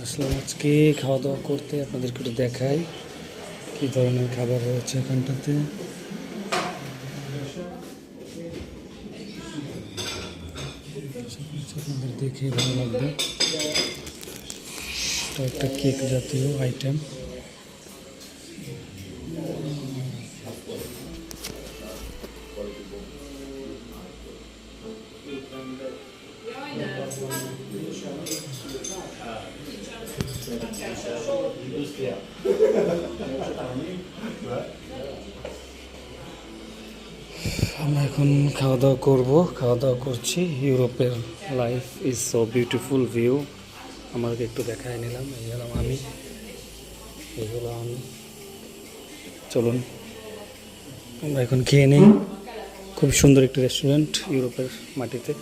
আসলাম আজকে খাওয়া দাওয়া করতে, আপনাদেরকে একটু দেখাই কী ধরনের খাবার রয়েছে এখানটাতে। আপনাদের দেখে ভালো লাগবে। এটা একটা কেক জাতীয় আইটেম। আমরা এখন খাওয়া দাওয়া করবো, খাওয়া দাওয়া করছি। ইউরোপের life is so beautiful view. আমাকে একটু দেখায় নিলাম। এই হলাম আমি, এই হলো আমি। চলুন আমরা এখন খেয়ে নিই। খুব সুন্দর একটি রেস্টুরেন্ট ইউরোপের মাটিতে।